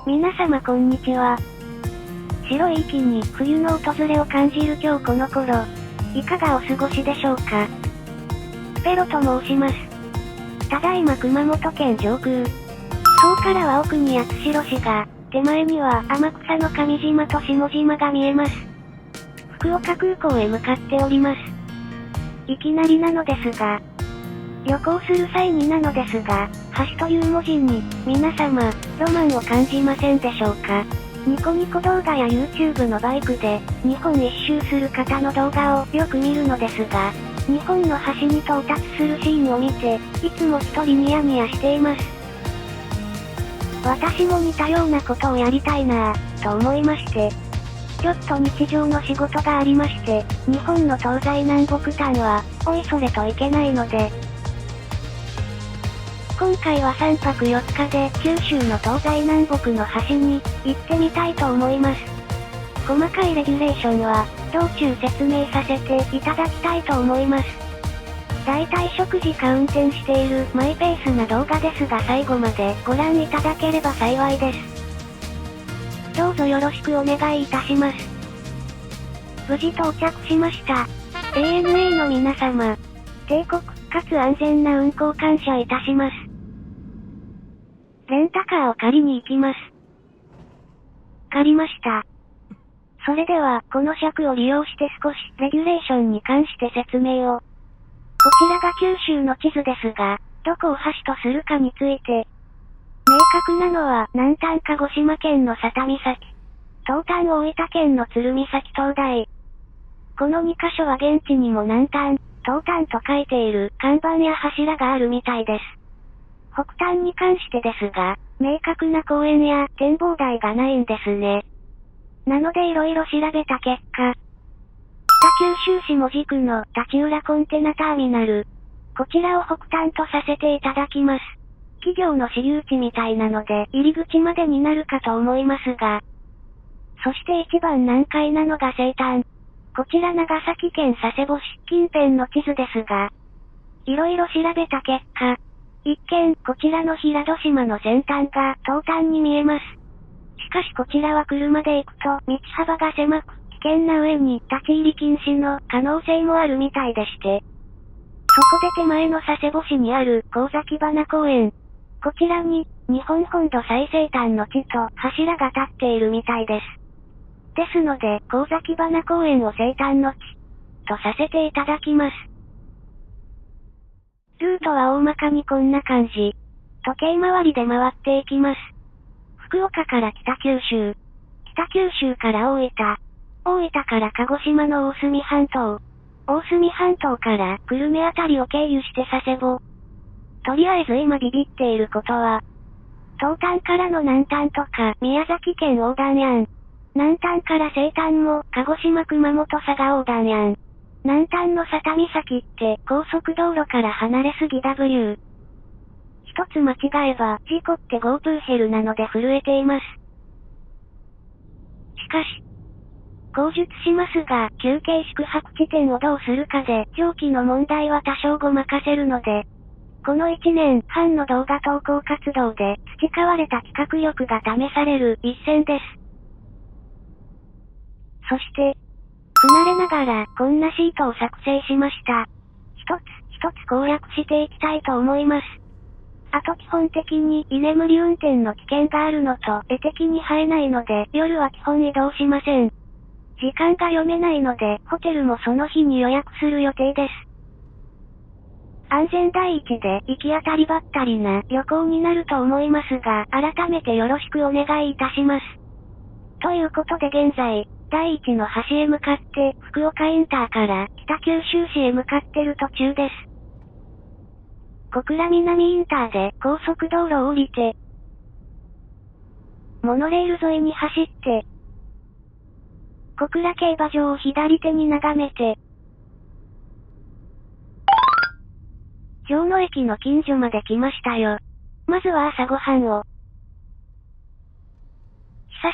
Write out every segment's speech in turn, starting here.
皆様こんにちは。白い息に冬の訪れを感じる今日この頃、いかがお過ごしでしょうか。ペロと申します。ただいま熊本県上空。そうからは奥に八代市が、手前には天草の上島と下島が見えます。福岡空港へ向かっております。いきなりなのですが、旅行する際になのですが、橋という文字に、皆様、ロマンを感じませんでしょうか。ニコニコ動画や YouTube のバイクで、日本一周する方の動画をよく見るのですが、日本の橋に到達するシーンを見て、いつも一人ニヤニヤしています。私も似たようなことをやりたいなぁ、と思いまして、ちょっと日常の仕事がありまして、日本の東西南北端は、おいそれといけないので、今回は3泊4日で九州の東西南北の端に行ってみたいと思います。細かいレギュレーションは道中説明させていただきたいと思います。だいたい食事か運転しているマイペースな動画ですが最後までご覧いただければ幸いです。どうぞよろしくお願いいたします。無事到着しました。ANA の皆様、定刻かつ安全な運行感謝いたします。レンタカーを借りに行きます。借りました。それでは、この尺を利用して少し、レギュレーションに関して説明を。こちらが九州の地図ですが、どこを橋とするかについて。明確なのは、南端鹿児島県の佐多岬。東端大分県の鶴見岬灯台。この2カ所は現地にも南端、東端と書いている看板や柱があるみたいです。北端に関してですが、明確な公園や展望台がないんですね。なので色々調べた結果、北九州市門司区の立浦コンテナターミナル。こちらを北端とさせていただきます。企業の私有地みたいなので入り口までになるかと思いますが、そして一番難解なのが西端。こちら長崎県佐世保市近辺の地図ですが、色々調べた結果、一見、こちらの平戸島の先端が東端に見えます。しかしこちらは車で行くと道幅が狭く、危険な上に立ち入り禁止の可能性もあるみたいでして。そこで手前の佐世保市にある神崎花公園。こちらに、日本本土最西端の地と柱が立っているみたいです。ですので、神崎花公園を西端の地、とさせていただきます。ルートは大まかにこんな感じ。時計回りで回っていきます。福岡から北九州。北九州から大分。大分から鹿児島の大隅半島。大隅半島から久留米あたりを経由して佐世保。とりあえず今ビビっていることは、東端からの南端とか宮崎県横断やん。南端から西端も鹿児島熊本佐賀横断やん。南端の佐多岬って高速道路から離れすぎ W。一つ間違えば事故って GoTo ヘルなので震えています。しかし、口述しますが休憩宿泊地点をどうするかで長期の問題は多少ごまかせるので、この1年半の動画投稿活動で培われた企画力が試される一戦です。そして、不慣れながらこんなシートを作成しました。一つ一つ攻略していきたいと思います。あと基本的に居眠り運転の危険があるのと絵的に生えないので夜は基本移動しません。時間が読めないのでホテルもその日に予約する予定です。安全第一で行き当たりばったりな旅行になると思いますが改めてよろしくお願いいたします。ということで現在、第一の橋へ向かって、福岡インターから北九州市へ向かってる途中です。小倉南インターで高速道路を降りて、モノレール沿いに走って、小倉競馬場を左手に眺めて、上野駅の近所まで来ましたよ。まずは朝ごはんを。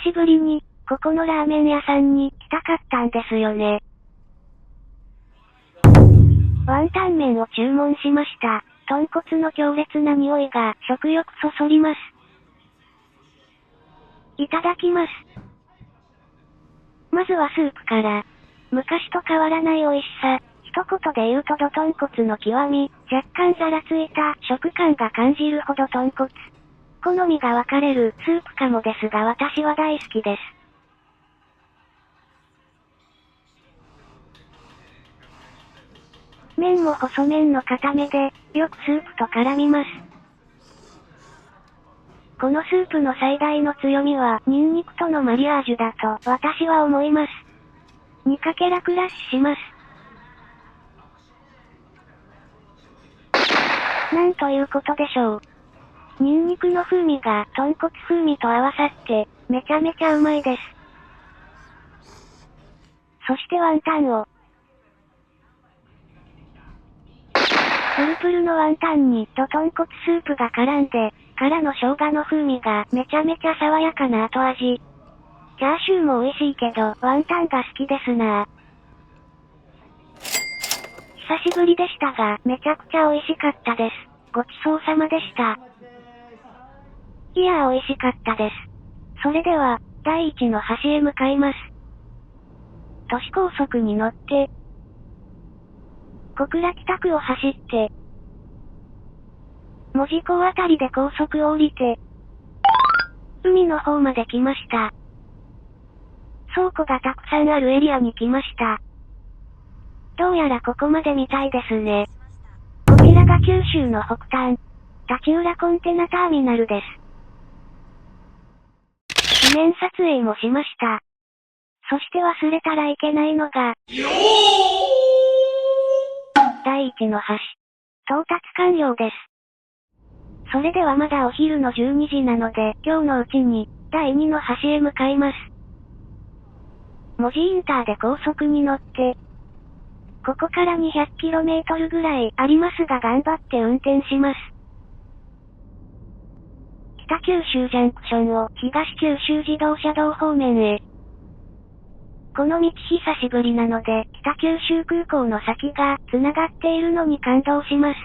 久しぶりに、ここのラーメン屋さんに来たかったんですよね。ワンタン麺を注文しました。豚骨の強烈な匂いが食欲そそります。いただきます。まずはスープから。昔と変わらない美味しさ。一言で言うとド豚骨の極み、若干ざらついた食感が感じるほど豚骨。好みが分かれるスープかもですが私は大好きです。麺も細麺の固めで、よくスープと絡みます。このスープの最大の強みは、ニンニクとのマリアージュだと私は思います。2かけらクラッシュします。なんということでしょう。ニンニクの風味が豚骨風味と合わさって、めちゃめちゃうまいです。そしてワンタンを。プルプルのワンタンにド豚骨スープが絡んで、からの生姜の風味がめちゃめちゃ爽やかな後味。チャーシューも美味しいけど、ワンタンが好きですなぁ。久しぶりでしたが、めちゃくちゃ美味しかったです。ごちそうさまでした。いやー美味しかったです。それでは、第一の橋へ向かいます。都市高速に乗って、小倉北区を走って、門司港あたりで高速を降りて、海の方まで来ました。倉庫がたくさんあるエリアに来ました。どうやらここまで見たいですね。こちらが九州の北端、立浦コンテナターミナルです。記念撮影もしました。そして忘れたらいけないのが、第一の橋。到達完了です。それではまだお昼の12時なので、今日のうちに、第2の橋へ向かいます。門司インターで高速に乗って、ここから 200km ぐらいありますが頑張って運転します。北九州ジャンクションを東九州自動車道方面へ。この道久しぶりなので、北九州空港の先が繋がっているのに感動します。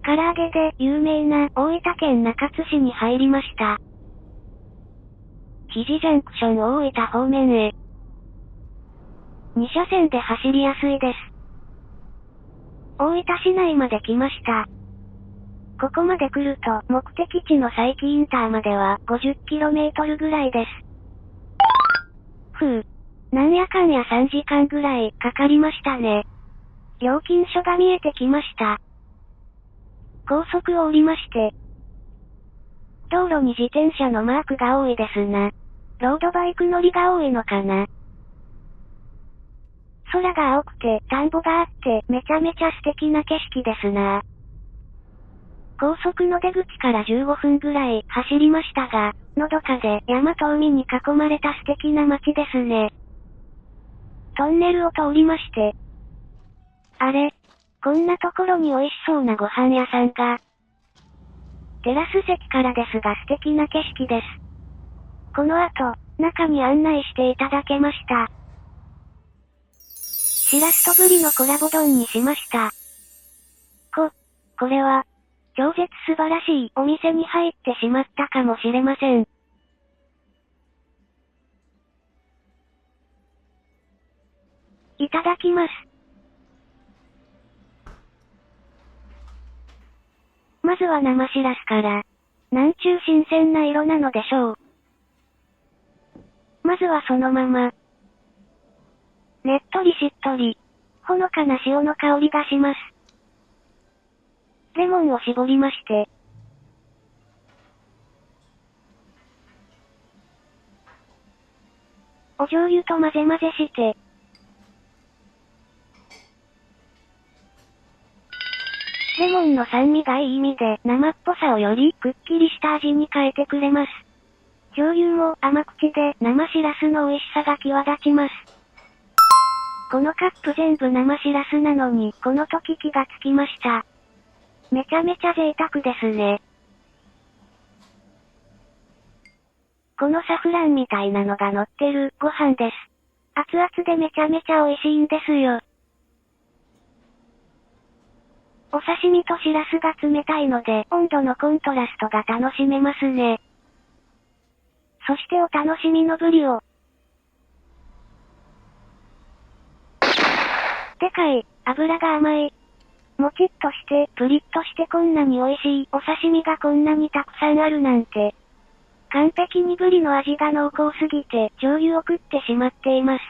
唐揚げで有名な大分県中津市に入りました。肘ジャンクション大分方面へ。2車線で走りやすいです。大分市内まで来ました。ここまで来ると目的地の佐伯インターまでは 50km ぐらいです。なんやかんや3時間ぐらいかかりましたね。料金所が見えてきました。高速を降りまして、道路に自転車のマークが多いですな。ロードバイク乗りが多いのかな。空が青くて田んぼがあってめちゃめちゃ素敵な景色ですな。高速の出口から15分ぐらい走りましたが、のどかで山と海に囲まれた素敵な街ですね。トンネルを通りまして、あれ、こんなところに美味しそうなご飯屋さんが。テラス席からですが素敵な景色です。この後、中に案内していただけました。しらすとぶりのコラボ丼にしました。これは、超絶素晴らしいお店に入ってしまったかもしれません。いただきます。まずは生しらすから。なんちゅう新鮮な色なのでしょう。まずはそのまま。ねっとりしっとり。ほのかな塩の香りがします。レモンを絞りまして。お醤油と混ぜ混ぜして。レモンの酸味がいい意味で生っぽさをよりくっきりした味に変えてくれます。醤油も甘口で生しらすの美味しさが際立ちます。このカップ全部生しらすなのにこの時気がつきました。めちゃめちゃ贅沢ですね。このサフランみたいなのが乗ってるご飯です。熱々でめちゃめちゃ美味しいんですよ。お刺身としらすが冷たいので温度のコントラストが楽しめますね。そしてお楽しみのブリを。でかい、脂が甘い。もちっとして、プリッとしてこんなに美味しいお刺身がこんなにたくさんあるなんて。完璧にブリの味が濃厚すぎて醤油を食ってしまっています。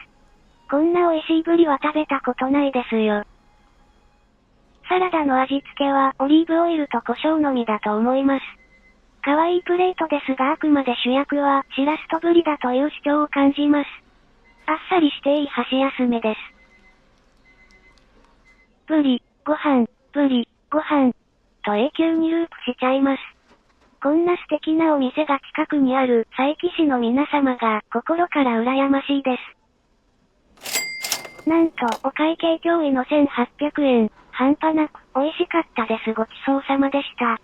こんな美味しいブリは食べたことないですよ。サラダの味付けはオリーブオイルと胡椒のみだと思います。可愛いプレートですがあくまで主役はシラスとブリだという主張を感じます。あっさりしていい箸休めです。ブリ、ご飯、ブリ、ご飯、と永久にループしちゃいます。こんな素敵なお店が近くにある佐伯市の皆様が心から羨ましいです。なんとお会計驚異の1800円、半端なく美味しかったです。ごちそうさまでした。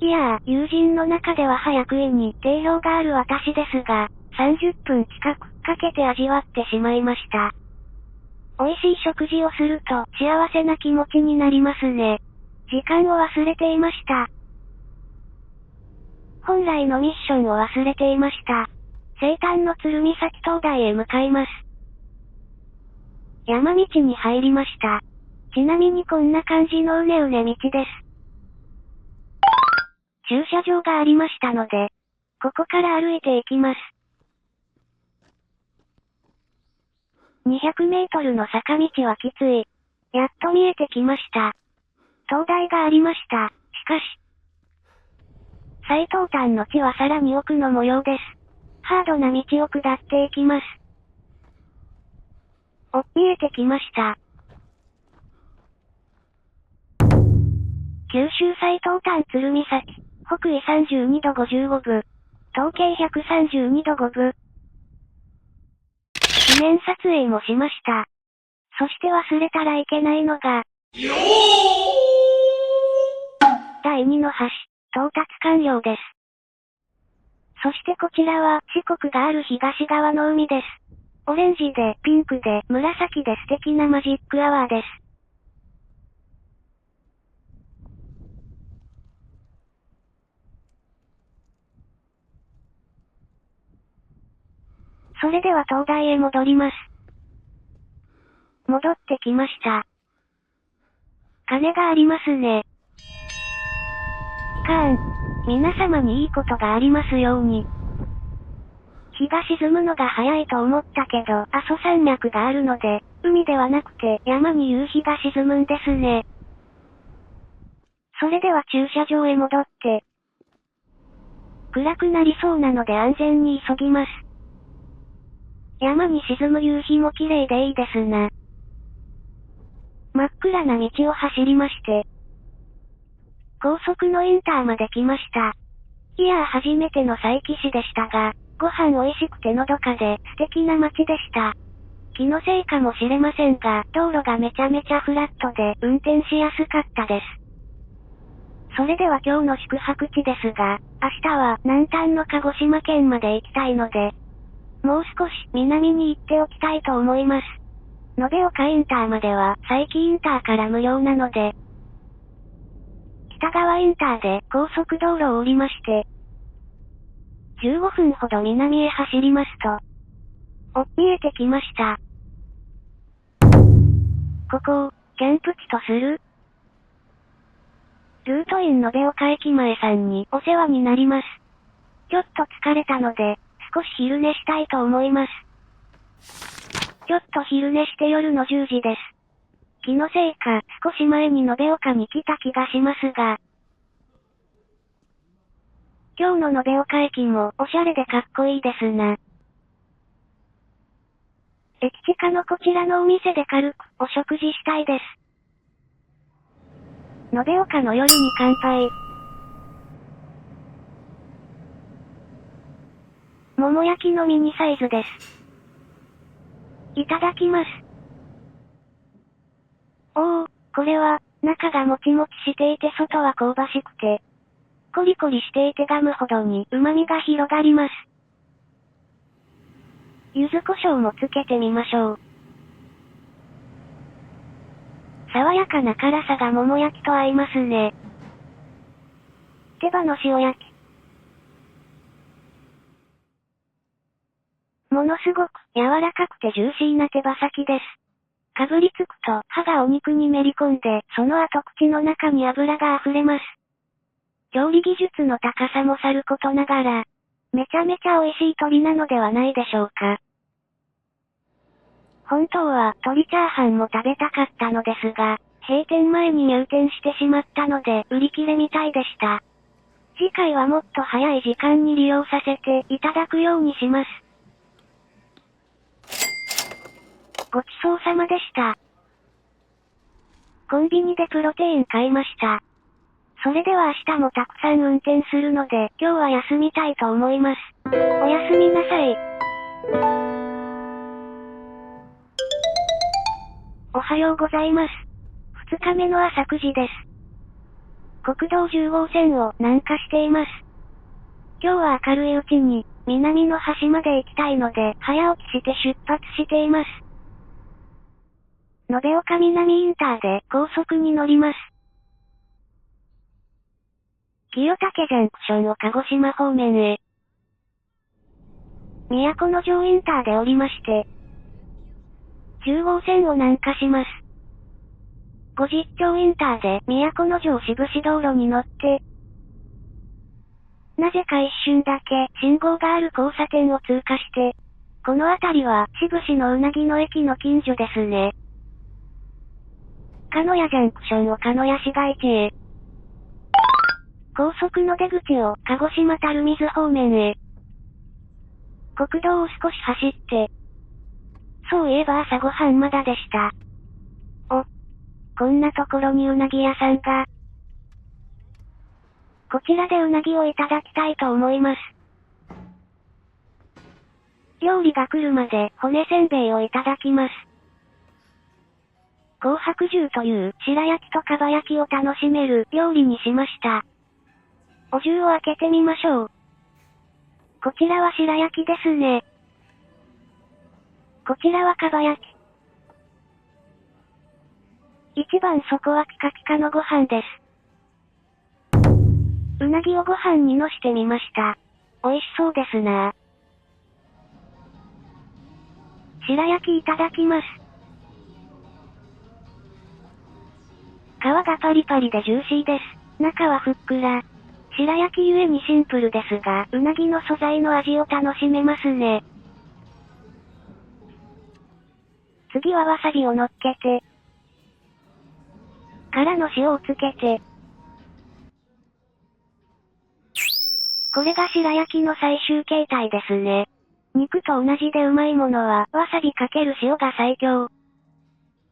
いやー、友人の中では早くいに定評がある私ですが、30分近くかけて味わってしまいました。美味しい食事をすると幸せな気持ちになりますね。時間を忘れていました。本来のミッションを忘れていました。西端の鶴見岬灯台へ向かいます。山道に入りました。ちなみにこんな感じのうねうね道です。駐車場がありましたので、ここから歩いていきます。200メートルの坂道はきつい。やっと見えてきました。灯台がありました。しかし、最東端の地はさらに奥の模様です。ハードな道を下っていきます。見えてきました。九州最東端鶴見岬、北緯32度55分、東経132度5分。記念撮影もしました。そして忘れたらいけないのが、第2の橋、到達完了です。そしてこちらは四国がある東側の海です。オレンジでピンクで紫で素敵なマジックアワーです。それでは灯台へ戻ります。戻ってきました。鐘がありますね。皆様にいいことがありますように。日が沈むのが早いと思ったけど、阿蘇山脈があるので、海ではなくて山に夕日が沈むんですね。それでは駐車場へ戻って、暗くなりそうなので安全に急ぎます。山に沈む夕日も綺麗でいいですな。真っ暗な道を走りまして、高速のインターまで来ました。いやー初めての佐伯市でしたが、ご飯美味しくてのどかで素敵な街でした。気のせいかもしれませんが、道路がめちゃめちゃフラットで運転しやすかったです。それでは今日の宿泊地ですが、明日は南端の鹿児島県まで行きたいので、もう少し南に行っておきたいと思います。延岡インターまでは佐伯インターから無料なので、北川インターで高速道路を降りまして、15分ほど南へ走りますと、見えてきました。ここを、キャンプ地とする？ルートイン延岡駅前さんにお世話になります。ちょっと疲れたので、少し昼寝したいと思います。ちょっと昼寝して夜の10時です。気のせいか、少し前に延岡に来た気がしますが、今日の延岡駅もおしゃれでかっこいいですな。駅近のこちらのお店で軽くお食事したいです。延岡の夜に乾杯。桃焼きのミニサイズです。いただきます。おー、これは、中がもちもちしていて外は香ばしくて、コリコリしていてガムほどに旨味が広がります。柚子胡椒もつけてみましょう。爽やかな辛さが桃焼きと合いますね。手羽の塩焼き。ものすごく柔らかくてジューシーな手羽先です。かぶりつくと歯がお肉にめり込んで、その後口の中に油が溢れます。調理技術の高さもさることながら、めちゃめちゃ美味しい鶏なのではないでしょうか。本当は鶏チャーハンも食べたかったのですが、閉店前に入店してしまったので売り切れみたいでした。次回はもっと早い時間に利用させていただくようにします。ごちそうさまでした。コンビニでプロテイン買いました。それでは明日もたくさん運転するので、今日は休みたいと思います。おやすみなさい。おはようございます。2日目の朝9時です。国道10号線を南下しています。今日は明るいうちに、南の端まで行きたいので、早起きして出発しています。延岡南インターで高速に乗ります。清武ジャンクションを鹿児島方面へ。都城インターで降りまして、10号線を南下します。五十町インターで都城志布志道路に乗って、なぜか一瞬だけ信号がある交差点を通過して、この辺りは志布志のうなぎの駅の近所ですね。鹿屋ジャンクションを鹿屋市街地へ。高速の出口を鹿児島垂水方面へ。国道を少し走って。そういえば朝ごはんまだでした。こんなところにうなぎ屋さんが。こちらでうなぎをいただきたいと思います。料理が来るまで骨せんべいをいただきます。紅白重という白焼きとかば焼きを楽しめる料理にしました。お重を開けてみましょう。こちらは白焼きですね。こちらはかば焼き。一番底はピカピカのご飯です。うなぎをご飯にのしてみました。美味しそうですな。白焼きいただきます。皮がパリパリでジューシーです。中はふっくら。白焼きゆえにシンプルですが、うなぎの素材の味を楽しめますね。次はわさびを乗っけて、からの塩をつけて、これが白焼きの最終形態ですね。肉と同じでうまいものは、わさびかける塩が最強。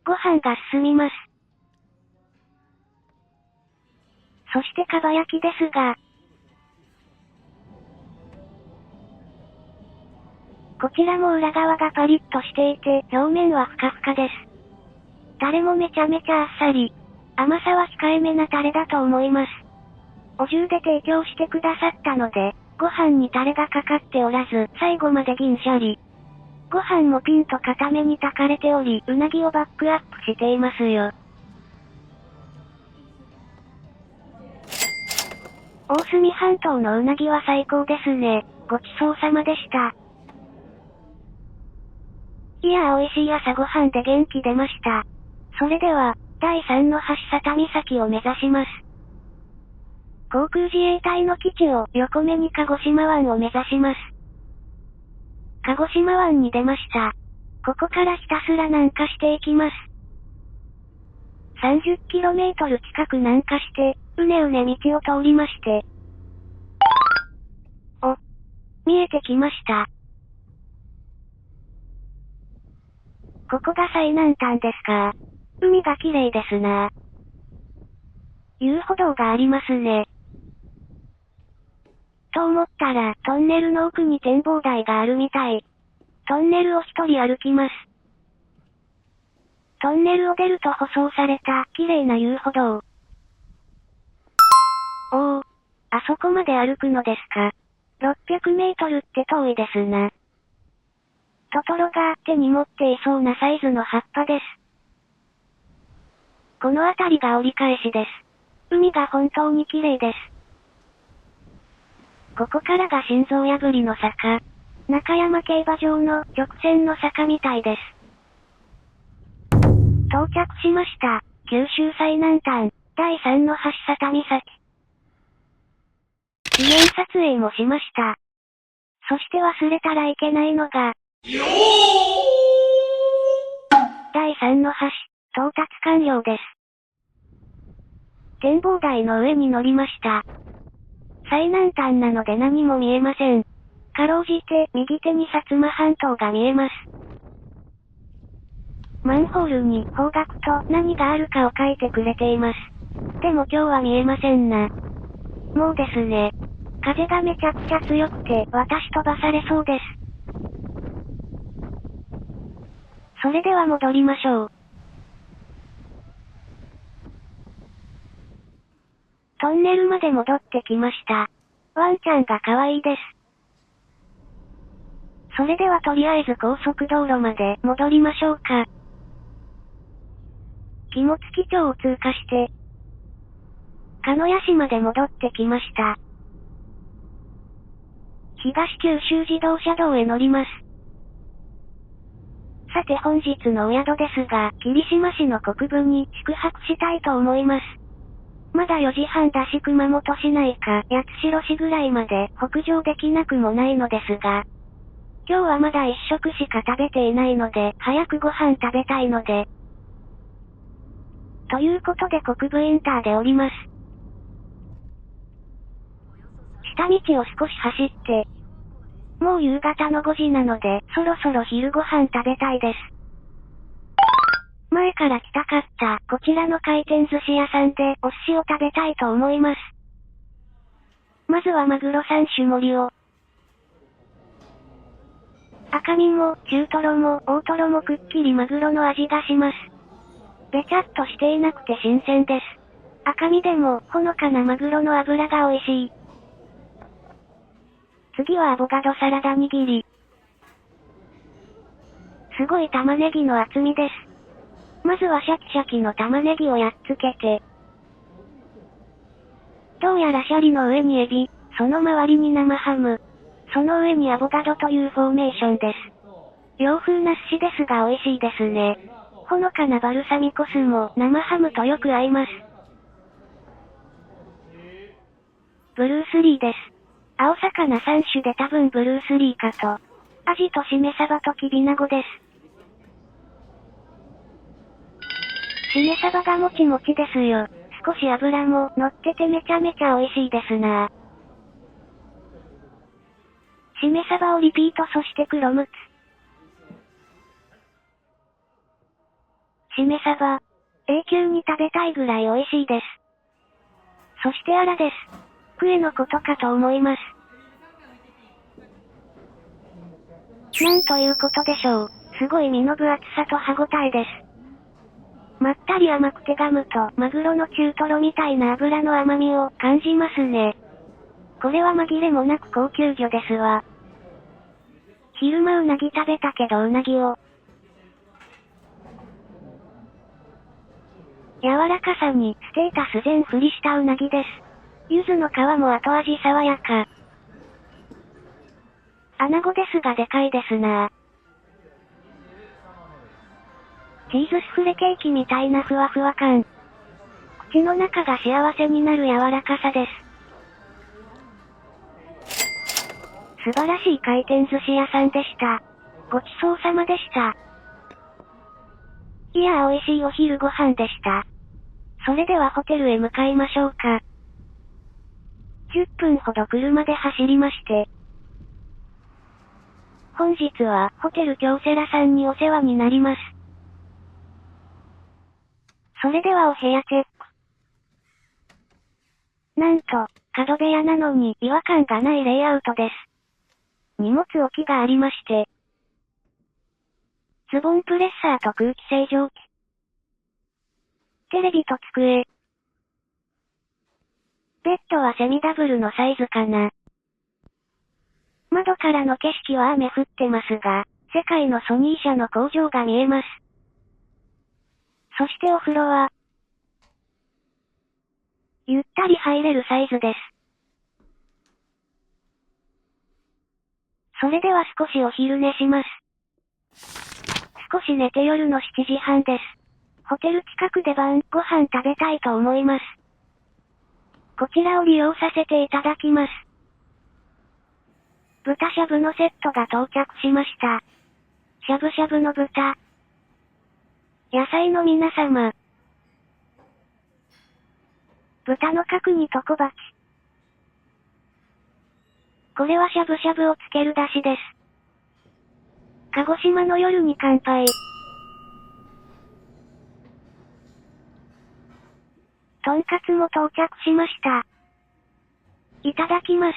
ご飯が進みます。そしてかば焼きですが、こちらも裏側がパリッとしていて、表面はふかふかです。タレもめちゃめちゃあっさり。甘さは控えめなタレだと思います。お重で提供してくださったので、ご飯にタレがかかっておらず、最後まで銀シャリ。ご飯もピンと固めに炊かれており、うなぎをバックアップしていますよ。大隅半島のうなぎは最高ですね。ごちそうさまでした。いやー美味しい朝ごはんで元気出ました。それでは、第3の橋佐多岬を目指します。航空自衛隊の基地を横目に鹿児島湾を目指します。鹿児島湾に出ました。ここからひたすら南下していきます。30km 近く南下して、うねうね道を通りまして。見えてきました。ここが最南端ですか。海が綺麗ですな。遊歩道がありますね。と思ったら、トンネルの奥に展望台があるみたい。トンネルを一人歩きます。トンネルを出ると舗装された綺麗な遊歩道。あそこまで歩くのですか。600メートルって遠いですな。トトロが手に持っていそうなサイズの葉っぱです。この辺りが折り返しです。海が本当に綺麗です。ここからが心臓破りの坂。中山競馬場の直線の坂みたいです。到着しました。九州最南端、第3の橋佐多岬。記念撮影もしました。そして忘れたらいけないのが、第3の橋、到達完了です。展望台の上に乗りました。最南端なので何も見えません。かろうじて右手に薩摩半島が見えます。マンホールに方角と何があるかを書いてくれています。でも今日は見えませんな。もうですね。風がめちゃくちゃ強くて私飛ばされそうです。それでは戻りましょう。トンネルまで戻ってきました。ワンちゃんが可愛いです。それではとりあえず高速道路まで戻りましょうか。肝付町を通過して、鹿屋市まで戻ってきました。東九州自動車道へ乗ります。さて本日のお宿ですが、霧島市の国分に宿泊したいと思います。まだ4時半だし熊本市内か八代市ぐらいまで北上できなくもないのですが、今日はまだ1食しか食べていないので、早くご飯食べたいので。ということで国分インターで降ります。下道を少し走って、もう夕方の5時なので、そろそろ昼ご飯食べたいです。前から来たかったこちらの回転寿司屋さんでお寿司を食べたいと思います。まずはマグロ3種盛りを。赤身も中トロも大トロもくっきりマグロの味がします。べちゃっとしていなくて新鮮です。赤身でもほのかなマグロの脂が美味しい。次はアボカドサラダ握り。すごい玉ねぎの厚みです。まずはシャキシャキの玉ねぎをやっつけて。どうやらシャリの上にエビ、その周りに生ハム。その上にアボカドというフォーメーションです。洋風な寿司ですが美味しいですね。ほのかなバルサミコ酢も生ハムとよく合います。ブルースリーです。青魚3種で多分ブルースリーかと。アジとしめ鯖ときびなごです。しめ鯖がもちもちですよ。少し油も乗っててめちゃめちゃ美味しいですなぁ。しめ鯖をリピートそして黒むつ。しめ鯖。永久に食べたいぐらい美味しいです。そしてアラです。クエのことかと思います。なんということでしょう。すごい身の分厚さと歯ごたえです。まったり甘くてガムとマグロの中トロみたいな脂の甘みを感じますね。これは紛れもなく高級魚ですわ。昼間うなぎ食べたけどうなぎを。柔らかさにステータス全振りしたうなぎです。柚子の皮も後味爽やか。穴子ですがでかいですなぁ。チーズスフレケーキみたいなふわふわ感。口の中が幸せになる柔らかさです。素晴らしい回転寿司屋さんでした。ごちそうさまでした。いやー美味しいお昼ご飯でした。それではホテルへ向かいましょうか。10分ほど車で走りまして。本日はホテル京セラさんにお世話になります。それではお部屋チェック。なんと、角部屋なのに違和感がないレイアウトです。荷物置きがありまして。ズボンプレッサーと空気清浄機。テレビと机。ベッドはセミダブルのサイズかな。窓からの景色は雨降ってますが、世界のソニー社の工場が見えます。そしてお風呂は、ゆったり入れるサイズです。それでは少しお昼寝します。少し寝て夜の7時半です。ホテル近くで晩ご飯食べたいと思います。こちらを利用させていただきます。豚しゃぶのセットが到着しました。しゃぶしゃぶの豚。野菜の皆様。豚の角煮と小鉢。これはしゃぶしゃぶをつけるだしです。鹿児島の夜に乾杯。とんかつも到着しました。いただきます。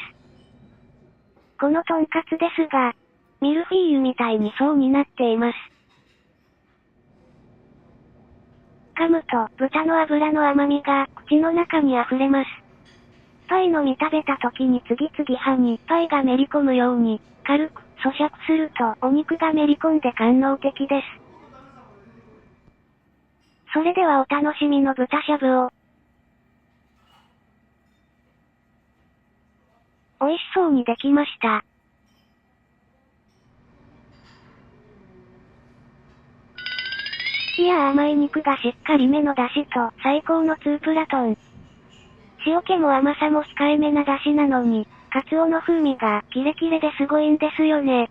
このとんかつですが、ミルフィーユみたいに層になっています。噛むと豚の脂の甘みが口の中に溢れます。パイの実食べた時に次々歯にパイがめり込むように軽く咀嚼するとお肉がめり込んで官能的です。それではお楽しみの豚しゃぶを。美味しそうにできました。いや甘い肉がしっかりめの出汁と最高のツープラトン。塩気も甘さも控えめな出汁なのに、カツオの風味がキレキレですごいんですよね。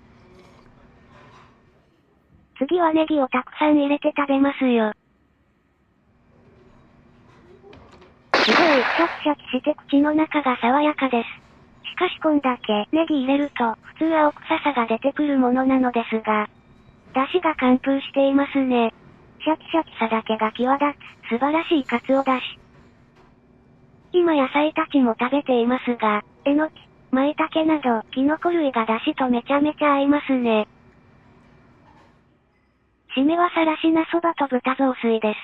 次はネギをたくさん入れて食べますよ。すごいシャキシャキして口の中が爽やかです。しかしこんだけネギ入れると普通青臭さが出てくるものなのですが、出汁が完封していますね。シャキシャキさだけが際立つ素晴らしいカツオだし。今野菜たちも食べていますが、えのき、舞茸などキノコ類が出汁とめちゃめちゃ合いますね。締めはさらしなそばと豚雑炊です。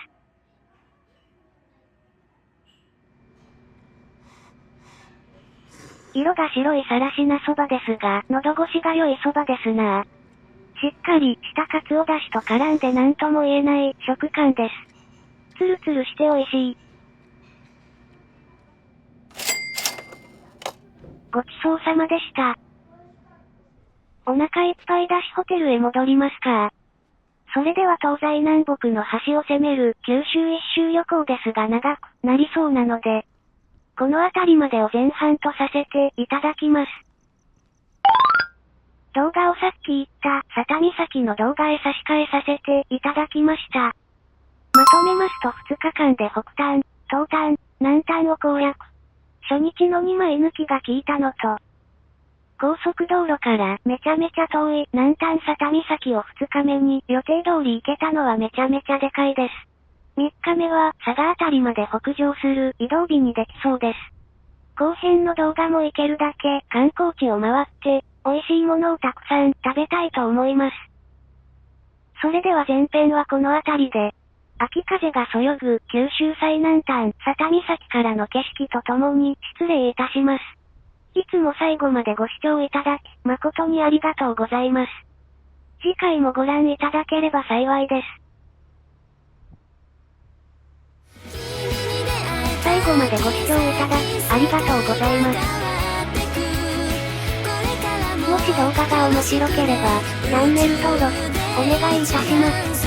色が白いさらしなそばですが、喉越しが良いそばですなぁ。しっかりしたカツオだしと絡んで何とも言えない食感です。ツルツルして美味しい。ごちそうさまでした。お腹いっぱいだしホテルへ戻りますか。それでは東西南北の端を攻める九州一周旅行ですが長くなりそうなので、この辺りまでを前半とさせていただきます。動画をさっき言った佐多岬の動画へ差し替えさせていただきました。まとめますと2日間で北端、東端、南端を攻略。初日の2枚抜きが効いたのと、高速道路からめちゃめちゃ遠い南端佐多岬を2日目に予定通り行けたのはめちゃめちゃでかいです。3日目は佐賀あたりまで北上する移動日にできそうです。後編の動画も行けるだけ観光地を回って、美味しいものをたくさん食べたいと思います。それでは前編はこの辺りで、秋風がそよぐ九州最南端佐多岬からの景色とともに失礼いたします。いつも最後までご視聴いただき誠にありがとうございます。次回もご覧いただければ幸いです。最後までご視聴いただきありがとうございます。もし動画が面白ければチャンネル登録お願いいたします。